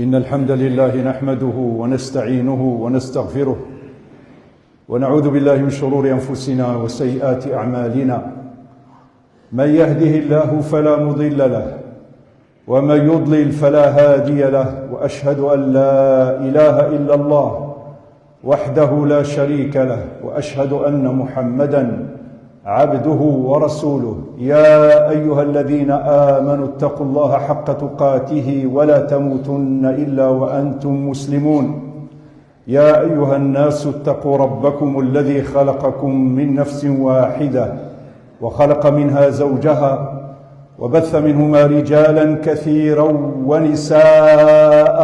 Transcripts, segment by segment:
إن الحمد لله نحمده ونستعينه ونستغفره ونعوذ بالله من شرور أنفسنا وسيئات أعمالنا. من يهده الله فلا مضل له ومن يضلل فلا هادي له، وأشهد أن لا إله إلا الله وحده لا شريك له، وأشهد أن محمدًا عبده ورسوله. يا أيها الذين آمنوا اتقوا الله حق تقاته ولا تموتن إلا وأنتم مسلمون. يا أيها الناس اتقوا ربكم الذي خلقكم من نفس واحدة وخلق منها زوجها وبث منهما رجالا كثيرا ونساء،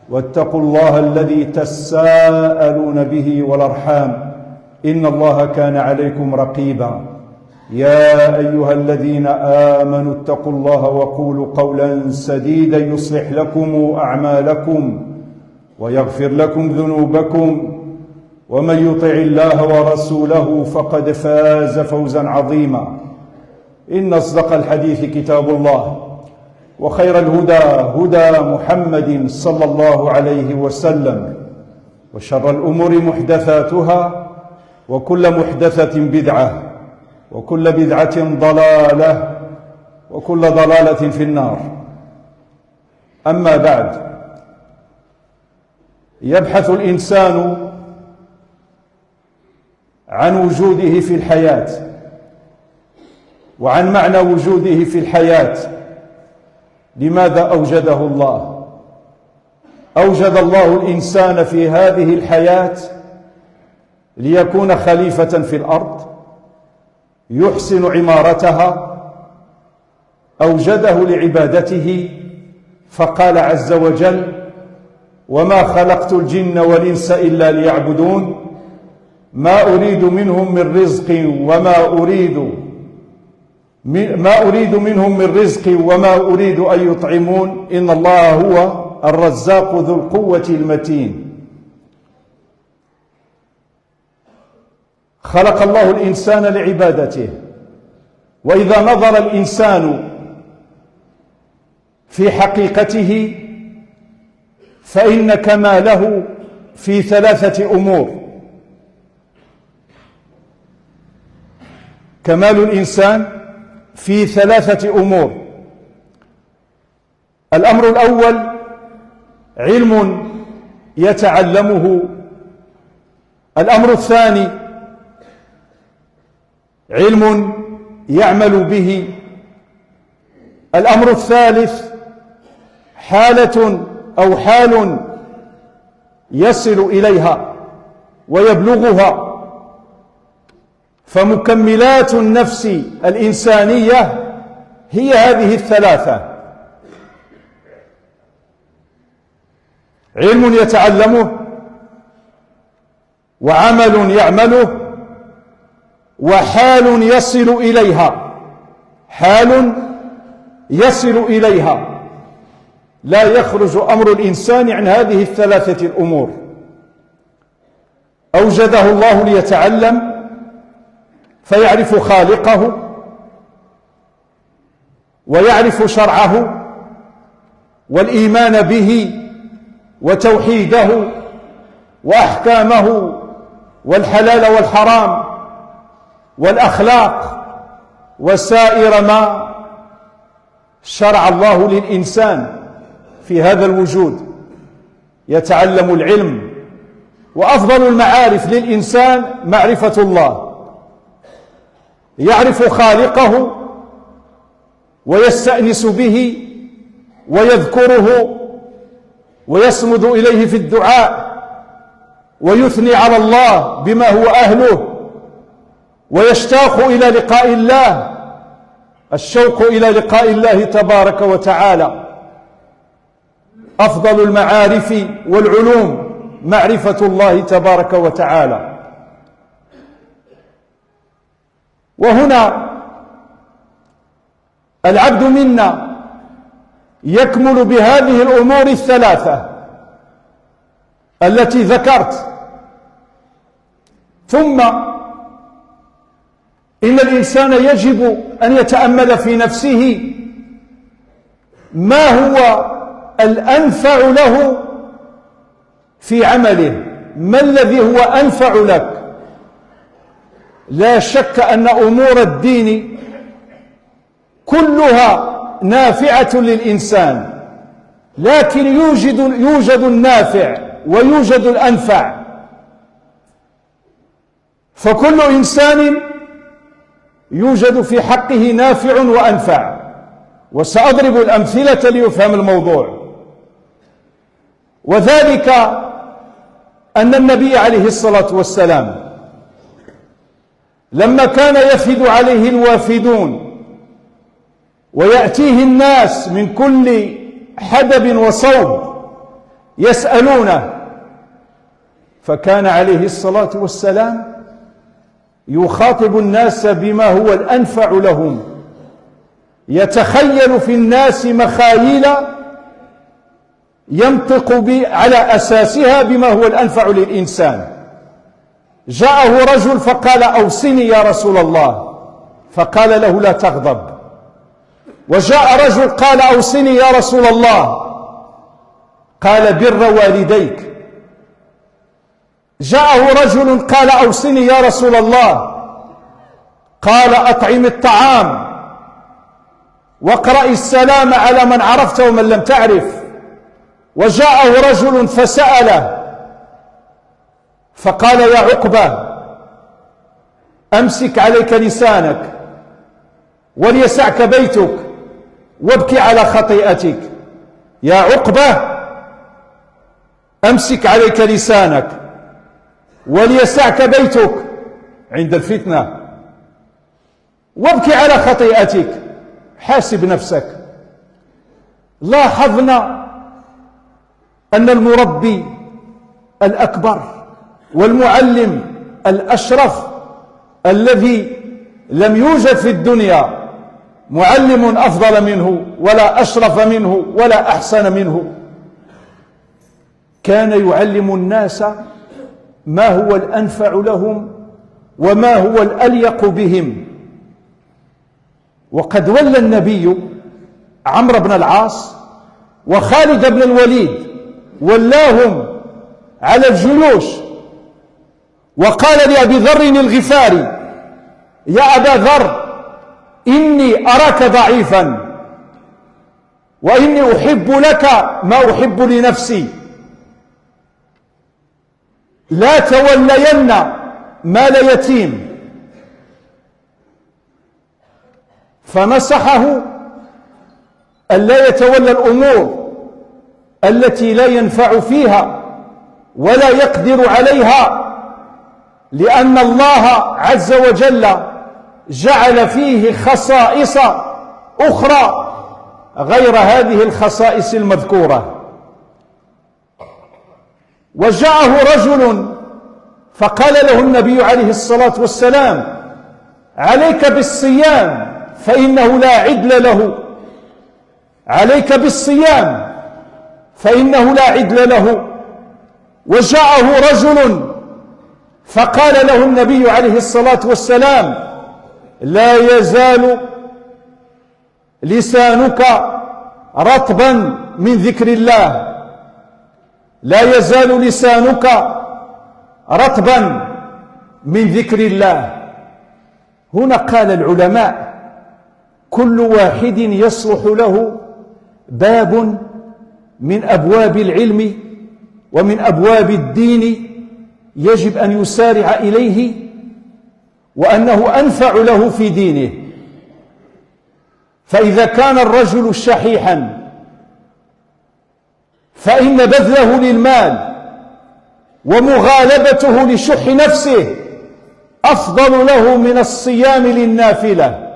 واتقوا الله الذي تساءلون به والأرحام إن الله كان عليكم رقيبا. يا أيها الذين آمنوا اتقوا الله وقولوا قولا سديدا يصلح لكم أعمالكم ويغفر لكم ذنوبكم، ومن يطع الله ورسوله فقد فاز فوزا عظيما. إن أصدق الحديث كتاب الله، وخير الهدى هدى محمد صلى الله عليه وسلم، وشر الأمور محدثاتها، وكل محدثة بدعة، وكل بدعة ضلالة، وكل ضلالة في النار. أما بعد، يبحث الإنسان عن وجوده في الحياة وعن معنى وجوده في الحياة. لماذا أوجده الله؟ أوجد الله الإنسان في هذه الحياة ليكون خليفة في الأرض يحسن عمارتها. أوجده لعبادته، فقال عز وجل: وما خلقت الجن والإنس إلا ليعبدون ما أريد منهم من رزق وما أريد أن يطعمون إن الله هو الرزاق ذو القوة المتين. خلق الله الإنسان لعبادته، وإذا نظر الإنسان في حقيقته فإن كماله في ثلاثة أمور. كمال الإنسان في ثلاثة أمور. الأمر الأول علم يتعلمه. الأمر الثاني علم يعمل به. الأمر الثالث حالة أو حال يصل إليها ويبلغها. فمكملات النفس الإنسانية هي هذه الثلاثة: علم يتعلمه، وعمل يعمله، وحال يصل إليها. حال يصل إليها. لا يخرج أمر الإنسان عن هذه الثلاثة الأمور. أوجده الله ليتعلم فيعرف خالقه ويعرف شرعه والإيمان به وتوحيده وأحكامه والحلال والحرام والأخلاق وسائر ما شرع الله للإنسان في هذا الوجود. يتعلم العلم، وأفضل المعارف للإنسان معرفة الله. يعرف خالقه ويستأنس به ويذكره ويصمد إليه في الدعاء ويثني على الله بما هو أهله، ويشتاق إلى لقاء الله. الشوق إلى لقاء الله تبارك وتعالى. أفضل المعارف والعلوم معرفة الله تبارك وتعالى. وهنا العبد منا يكمل بهذه الأمور الثلاثة التي ذكرت. ثم إن الإنسان يجب أن يتأمل في نفسه ما هو الأنفع له في عمله. ما الذي هو أنفع لك؟ لا شك أن أمور الدين كلها نافعة للإنسان، لكن يوجد النافع ويوجد الأنفع، فكل إنسان يوجد في حقه نافع وأنفع. وسأضرب الأمثلة ليفهم الموضوع. وذلك أن النبي عليه الصلاة والسلام لما كان يفد عليه الوافدون ويأتيه الناس من كل حدب وصوب يسألونه، فكان عليه الصلاة والسلام يخاطب الناس بما هو الأنفع لهم، يتخيل في الناس مخايل ينطق على أساسها بما هو الأنفع للإنسان. جاءه رجل فقال: أوصني يا رسول الله، فقال له: لا تغضب. وجاء رجل قال: أوصني يا رسول الله، قال: بر والديك. جاءه رجل قال: أوصني يا رسول الله، قال: أطعم الطعام واقرأ السلام على من عرفت ومن لم تعرف. وجاءه رجل فسأله فقال: يا عقبة، أمسك عليك لسانك وليسعك بيتك وابكي على خطيئتك. يا عقبة، أمسك عليك لسانك وليسعك بيتك عند الفتنة وابكي على خطيئتك، حاسب نفسك. لاحظنا أن المربي الأكبر والمعلم الأشرف الذي لم يوجد في الدنيا معلم أفضل منه ولا أشرف منه ولا أحسن منه، كان يعلم الناس ما هو الأنفع لهم وما هو الأليق بهم. وقد ولى النبي عمرو بن العاص وخالد بن الوليد، ولاهم على الجيوش، وقال لأبي ذر الغفاري: يا أبا ذر، إني أراك ضعيفا وإني أحب لك ما أحب لنفسي، لا تولين مال يتيم. فنصحه ألا يتولى الأمور التي لا ينفع فيها ولا يقدر عليها، لأن الله عز وجل جعل فيه خصائص أخرى غير هذه الخصائص المذكورة. وجاءه رجل فقال له النبي عليه الصلاة والسلام: عليك بالصيام فإنه لا عدل له، عليك بالصيام فإنه لا عدل له. وجاءه رجل فقال له النبي عليه الصلاة والسلام: لا يزال لسانك رطبا من ذكر الله، لا يزال لسانك رطبا من ذكر الله. هنا قال العلماء: كل واحد يصلح له باب من أبواب العلم ومن أبواب الدين يجب أن يسارع إليه، وأنه أنفع له في دينه. فإذا كان الرجل شحيحا فإن بذله للمال ومغالبته لشح نفسه أفضل له من الصيام للنافلة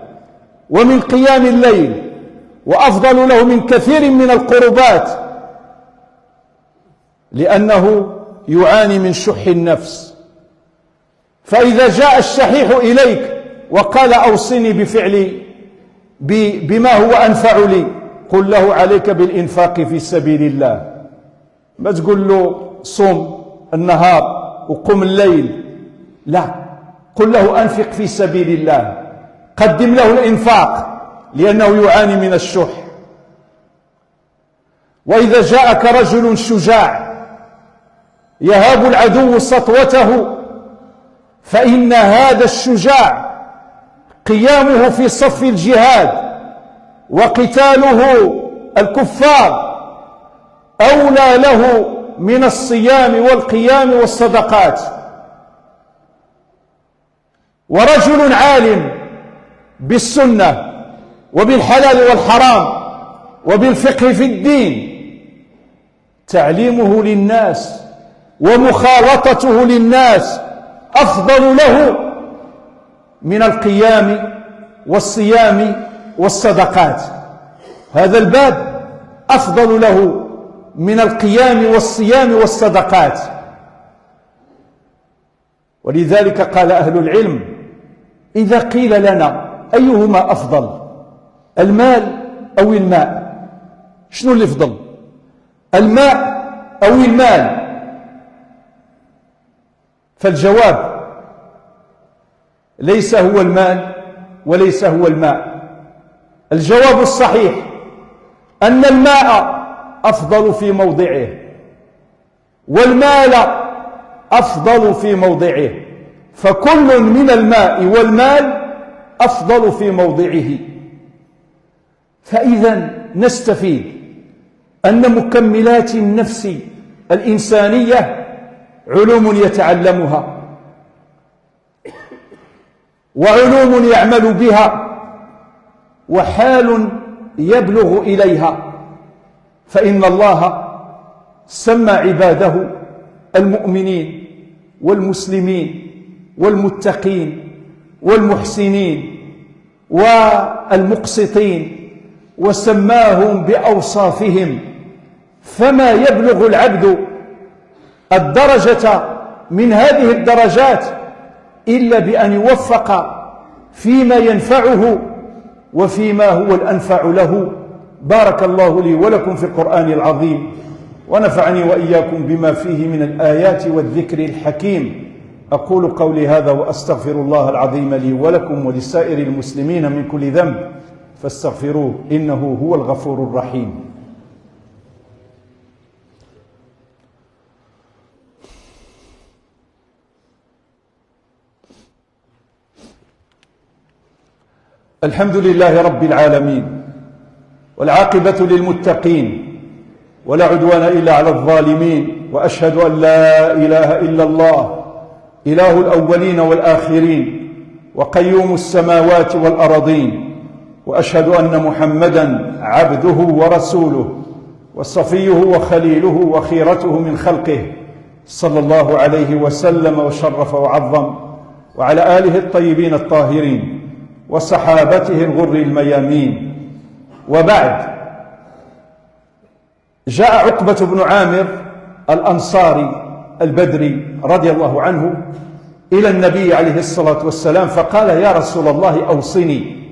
ومن قيام الليل، وأفضل له من كثير من القربات، لأنه يعاني من شح النفس. فإذا جاء الشحيح إليك وقال: أوصني بما هو أنفع لي، قل له: عليك بالإنفاق في سبيل الله. ما تقول له صم النهار وقم الليل، لا، قل له: أنفق في سبيل الله، قدم له الإنفاق، لأنه يعاني من الشح. وإذا جاءك رجل شجاع يهاب العدو سطوته فإن هذا الشجاع قيامه في صف الجهاد وقتاله الكفار أولى له من الصيام والقيام والصدقات. ورجل عالم بالسنة وبالحلال والحرام وبالفقه في الدين تعليمه للناس ومخالطته للناس أفضل له من القيام والصيام والصدقات. هذا الباب أفضل له من القيام والصيام والصدقات. ولذلك قال أهل العلم: إذا قيل لنا أيهما أفضل، المال أو الماء، شنو اللي أفضل، الماء أو المال؟ فالجواب: ليس هو المال وليس هو الماء. الجواب الصحيح أن الماء أفضل في موضعه والمال أفضل في موضعه، فكل من الماء والمال أفضل في موضعه. فإذا نستفيد أن مكملات النفس الإنسانية علوم يتعلمها وعلوم يعمل بها وحال يبلغ إليها. فإن الله سمى عباده المؤمنين والمسلمين والمتقين والمحسنين والمقسطين وسماهم بأوصافهم، فما يبلغ العبد الدرجة من هذه الدرجات إلا بأن يوفق فيما ينفعه وفيما هو الأنفع له. بارك الله لي ولكم في القرآن العظيم، ونفعني وإياكم بما فيه من الآيات والذكر الحكيم. أقول قولي هذا وأستغفر الله العظيم لي ولكم ولسائر المسلمين من كل ذنب فاستغفروه إنه هو الغفور الرحيم. الحمد لله رب العالمين، والعاقبة للمتقين، ولا عدوان إلا على الظالمين، وأشهد أن لا إله إلا الله إله الأولين والآخرين وقيوم السماوات والأرضين، وأشهد أن محمدًا عبده ورسوله وصفيه وخليله وخيرته من خلقه صلى الله عليه وسلم وشرف وعظم، وعلى آله الطيبين الطاهرين وصحابته الغر الميامين. وبعد، جاء عقبة بن عامر الأنصاري البدري رضي الله عنه إلى النبي عليه الصلاة والسلام فقال: يا رسول الله أوصني.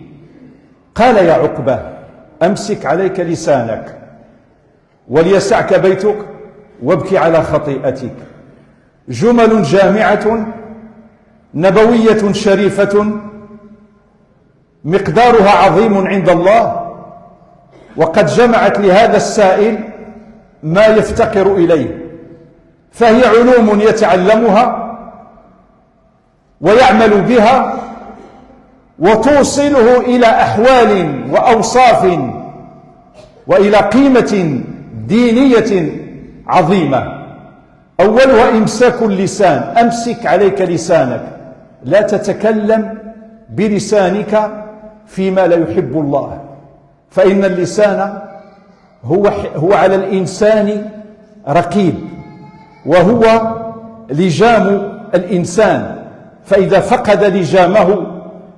قال: يا عقبة، أمسك عليك لسانك وليسعك بيتك وابكي على خطيئتك. جمل جامعة نبوية شريفة مقدارها عظيم عند الله، وقد جمعت لهذا السائل ما يفتقر إليه، فهي علوم يتعلمها ويعمل بها وتوصله إلى أحوال وأوصاف وإلى قيمة دينية عظيمة. أولها إمساك اللسان. أمسك عليك لسانك، لا تتكلم بلسانك فيما لا يحب الله، فإن اللسان هو على الإنسان رقيب، وهو لجام الإنسان، فإذا فقد لجامه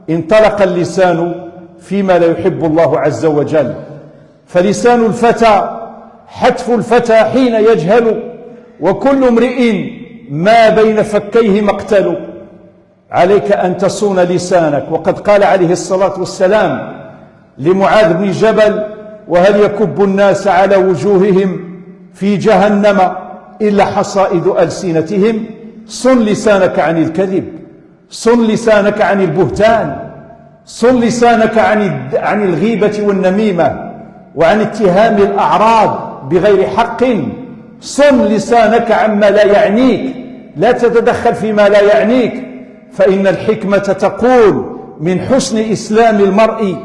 انطلق اللسان فيما لا يحب الله عز وجل. فلسان الفتى حتف الفتى حين يجهل، وكل امرئ ما بين فكيه مقتل. عليك أن تصون لسانك. وقد قال عليه الصلاة والسلام لمعاذ بن جبل: وهل يكب الناس على وجوههم في جهنم إلا حصائد ألسنتهم؟ صن لسانك عن الكذب، صن لسانك عن البهتان، صن لسانك عن الغيبة والنميمة، وعن اتهام الأعراض بغير حق، صن لسانك عما لا يعنيك، لا تتدخل فيما لا يعنيك، فإن الحكمة تقول من حسن إسلام المرء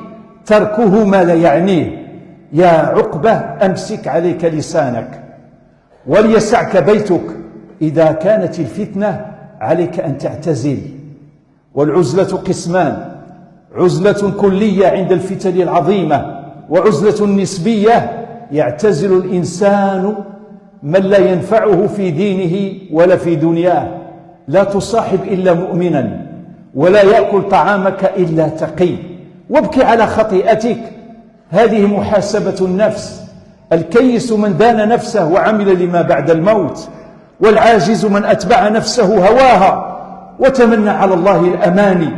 تركه ما لا يعنيه. يا عقبة أمسك عليك لسانك وليسعك بيتك، إذا كانت الفتنة عليك أن تعتزل. والعزلة قسمان: عزلة كلية عند الفتن العظيمة، وعزلة نسبية يعتزل الإنسان من لا ينفعه في دينه ولا في دنياه. لا تصاحب إلا مؤمنا، ولا يأكل طعامك إلا تقي، وابكي على خطيئتك. هذه محاسبة النفس. الكيس من دان نفسه وعمل لما بعد الموت، والعاجز من أتبع نفسه هواها وتمنى على الله الأماني.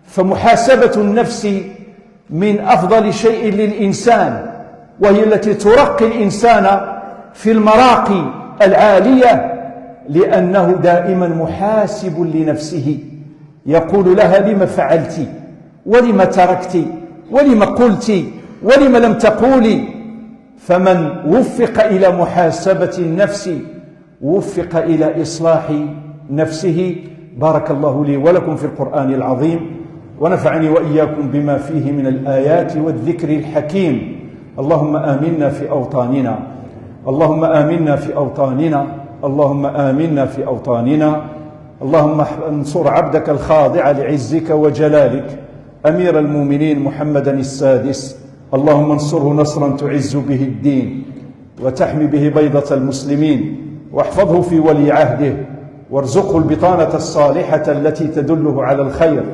فمحاسبة النفس من أفضل شيء للإنسان، وهي التي ترقي الإنسان في المراقي العالية، لأنه دائما محاسب لنفسه، يقول لها: لم فعلت، ولم تركت، ولم قلت، ولم لم تقولي. فمن وفق إلى محاسبة النفس وفق إلى إصلاح نفسه. بارك الله لي ولكم في القرآن العظيم، ونفعني وإياكم بما فيه من الآيات والذكر الحكيم. اللهم آمنا في أوطاننا، اللهم آمنا في أوطاننا، اللهم آمنا في أوطاننا. اللهم انصر عبدك الخاضع لعزك وجلالك أمير المؤمنين محمدا السادس. اللهم انصره نصرا تعز به الدين وتحمي به بيضة المسلمين، واحفظه في ولي عهده، وارزقه البطانة الصالحة التي تدله على الخير،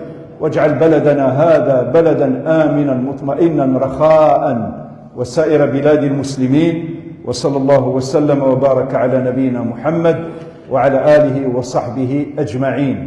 واجعل بلدنا هذا بلدا آمنا مطمئنا رخاء، وسائر بلاد المسلمين. وصلى الله وسلم وبارك على نبينا محمد وعلى آله وصحبه أجمعين.